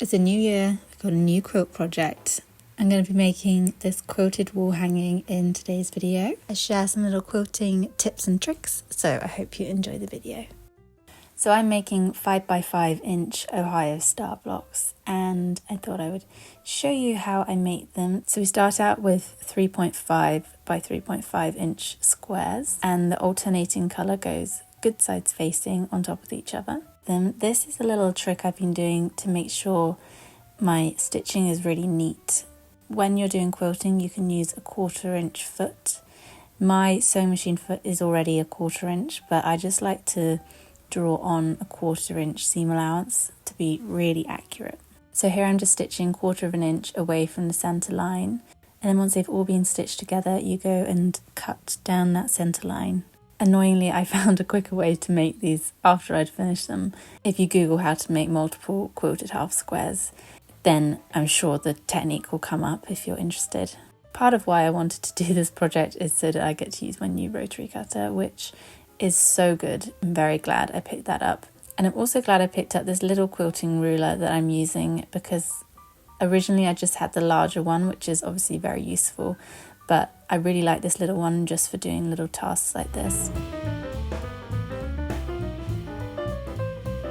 It's a new year, I've got a new quilt project. I'm going to be making this quilted wall hanging in today's video. I share some little quilting tips and tricks, so I hope you enjoy the video. So I'm making 5x5 inch Ohio star blocks, and I thought I would show you how I make them. So we start out with 3.5 by 3.5 inch squares, and the alternating colour goes good sides facing on top of each other. Then this is a little trick I've been doing to make sure my stitching is really neat. When you're doing quilting, you can use a 1/4 inch foot. My sewing machine foot is already a 1/4 inch, but I just like to draw on a 1/4 inch seam allowance to be really accurate. So here I'm just stitching 1/4 inch away from the center line, and then once they've all been stitched together, you go and cut down that center line. Annoyingly, I found a quicker way to make these after I'd finished them. If you Google how to make multiple quilted half squares, then I'm sure the technique will come up if you're interested. Part of why I wanted to do this project is so that I get to use my new rotary cutter, which is so good. I'm very glad I picked that up. And I'm also glad I picked up this little quilting ruler that I'm using, because originally I just had the larger one, which is obviously very useful, but I really like this little one just for doing little tasks like this.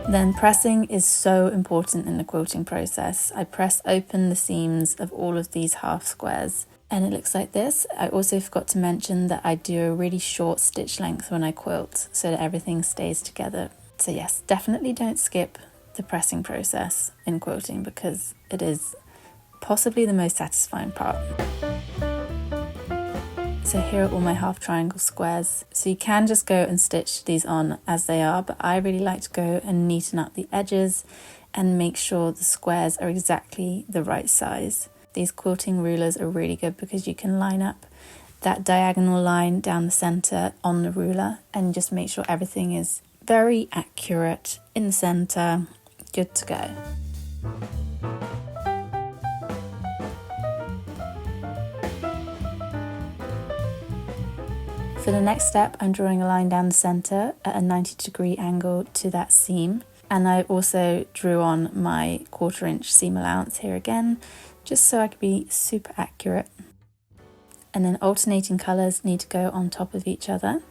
Then pressing is so important in the quilting process. I press open the seams of all of these half squares, and it looks like this. I also forgot to mention that I do a really short stitch length when I quilt so that everything stays together. So yes, definitely don't skip the pressing process in quilting, because it is possibly the most satisfying part. So here are all my half triangle squares. So you can just go and stitch these on as they are, but I really like to go and neaten up the edges and make sure the squares are exactly the right size. These quilting rulers are really good because you can line up that diagonal line down the center on the ruler and just make sure everything is very accurate in the center, good to go. For the next step, I'm drawing a line down the center at a 90-degree angle to that seam. And I also drew on my 1/4 inch seam allowance here again, just so I could be super accurate. And then alternating colors need to go on top of each other,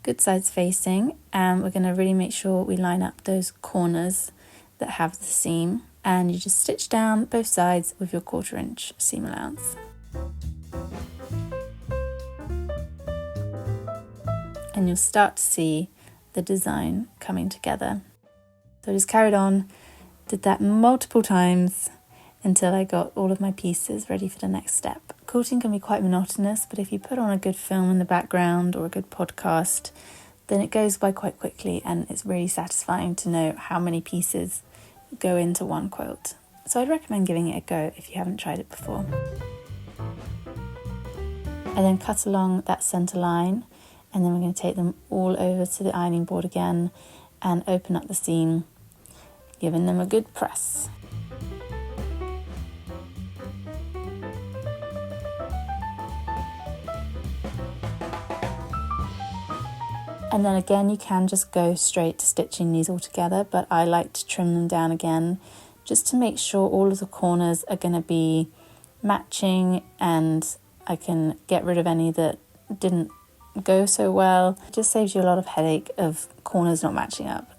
good sides facing, and we're going to really make sure we line up those corners that have the seam, and you just stitch down both sides with your 1/4 inch seam allowance. And you'll start to see the design coming together. So I just carried on, did that multiple times until I got all of my pieces ready for the next step. Quilting can be quite monotonous, but if you put on a good film in the background or a good podcast, then it goes by quite quickly, and it's really satisfying to know how many pieces go into one quilt. So I'd recommend giving it a go if you haven't tried it before. I then cut along that center line, and then we're going to take them all over to the ironing board again and open up the seam, giving them a good press. And then again, you can just go straight to stitching these all together, but I like to trim them down again just to make sure all of the corners are going to be matching, and I can get rid of any that didn't go so well. It just saves you a lot of headache of corners not matching up.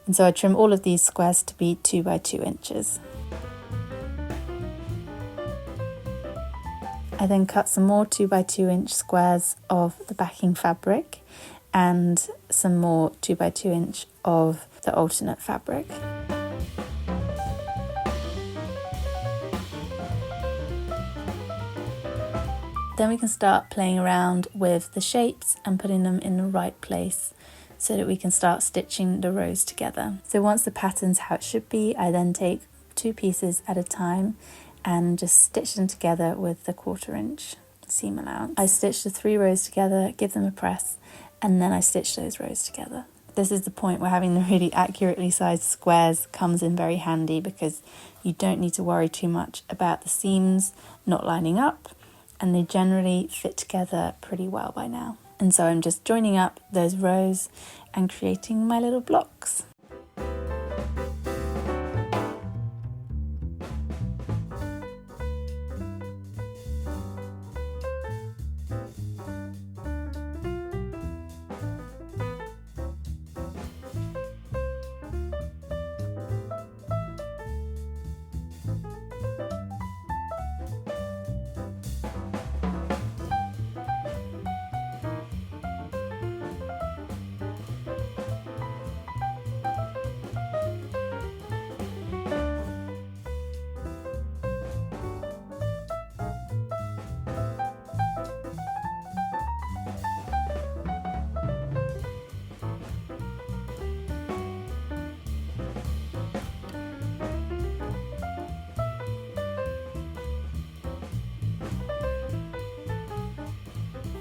And so I trim all of these squares to be 2 by 2 inches. I then cut some more 2 by 2 inch squares of the backing fabric and some more 2 by 2 inch of the alternate fabric. Then we can start playing around with the shapes and putting them in the right place so that we can start stitching the rows together. So once the pattern's how it should be, I then take 2 pieces at a time and just stitch them together with the 1/4 inch seam allowance. I stitch the 3 rows together, give them a press, and then I stitch those rows together. This is the point where having the really accurately sized squares comes in very handy, because you don't need to worry too much about the seams not lining up, and they generally fit together pretty well by now. And so I'm just joining up those rows and creating my little blocks.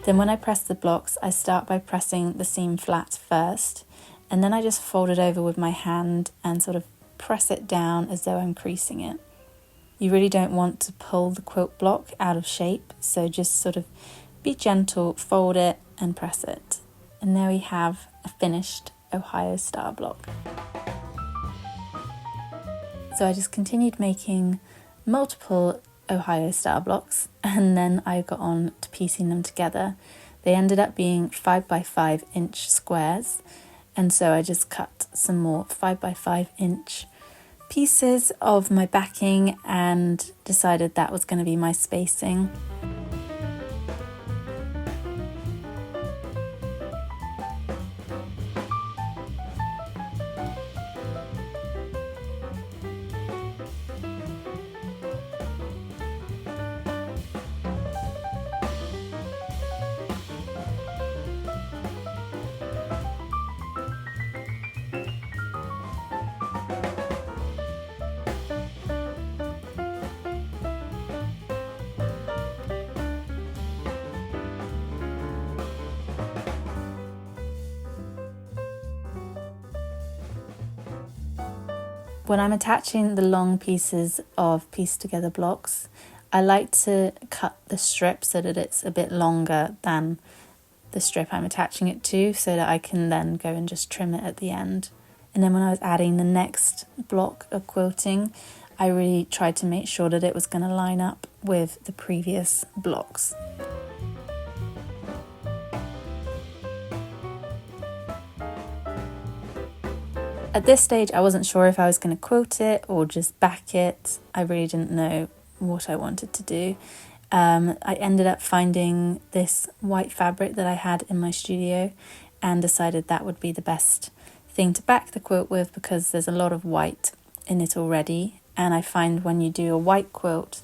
Then when I press the blocks, I start by pressing the seam flat first, and then I just fold it over with my hand and sort of press it down as though I'm creasing it. You really don't want to pull the quilt block out of shape, so just sort of be gentle, fold it and press it. And there we have a finished Ohio star block. So I just continued making multiple Ohio star blocks, and then I got on to piecing them together. They ended up being 5x5 inch squares, and so I just cut some more 5x5 inch pieces of my backing and decided that was going to be my spacing. When I'm attaching the long pieces of pieced together blocks, I like to cut the strip so that it's a bit longer than the strip I'm attaching it to, so that I can then go and just trim it at the end. And then when I was adding the next block of quilting, I really tried to make sure that it was going to line up with the previous blocks. At this stage, I wasn't sure if I was going to quilt it or just back it. I really didn't know what I wanted to do. I ended up finding this white fabric that I had in my studio and decided that would be the best thing to back the quilt with, because there's a lot of white in it already. And I find when you do a white quilt,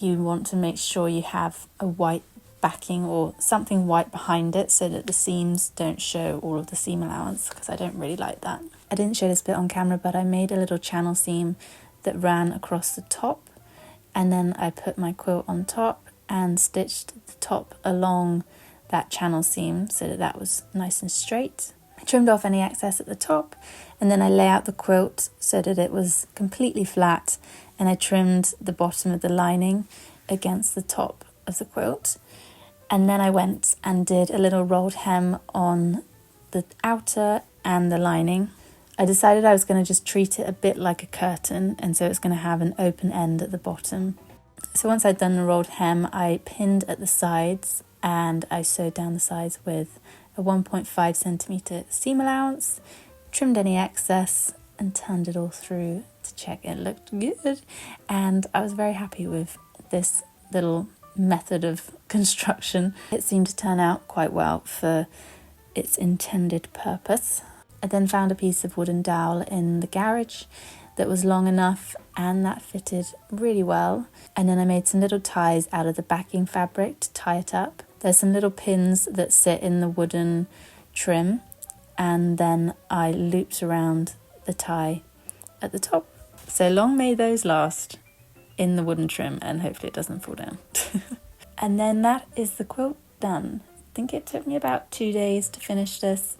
you want to make sure you have a white backing or something white behind it so that the seams don't show all of the seam allowance, because I don't really like that. I didn't show this bit on camera, but I made a little channel seam that ran across the top, and then I put my quilt on top and stitched the top along that channel seam so that that was nice and straight. I trimmed off any excess at the top, and then I lay out the quilt so that it was completely flat, and I trimmed the bottom of the lining against the top of the quilt. And then I went and did a little rolled hem on the outer and the lining. I decided I was going to just treat it a bit like a curtain, and so it's going to have an open end at the bottom. So once I'd done the rolled hem, I pinned at the sides and I sewed down the sides with a 1.5 centimetre seam allowance, trimmed any excess and turned it all through to check it looked good. And I was very happy with this little method of construction. It seemed to turn out quite well for its intended purpose. I then found a piece of wooden dowel in the garage that was long enough, and that fitted really well. And then I made some little ties out of the backing fabric to tie it up. There's some little pins that sit in the wooden trim, and then I looped around the tie at the top. So long may those last in the wooden trim, and hopefully it doesn't fall down. And then that is the quilt done. I think it took me about 2 days to finish this,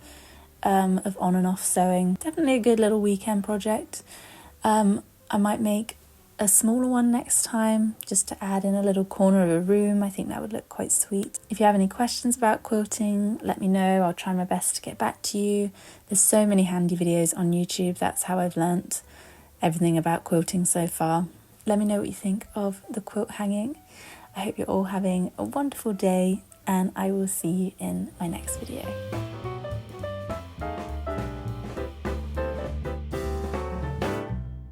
of on and off sewing. Definitely a good little weekend project. I might make a smaller one next time, just to add in a little corner of a room. I think that would look quite sweet. If you have any questions about quilting, let me know. I'll try my best to get back to you. There's so many handy videos on YouTube. That's how I've learnt everything about quilting so far. Let me know what you think of the quilt hanging. I hope you're all having a wonderful day, and I will see you in my next video.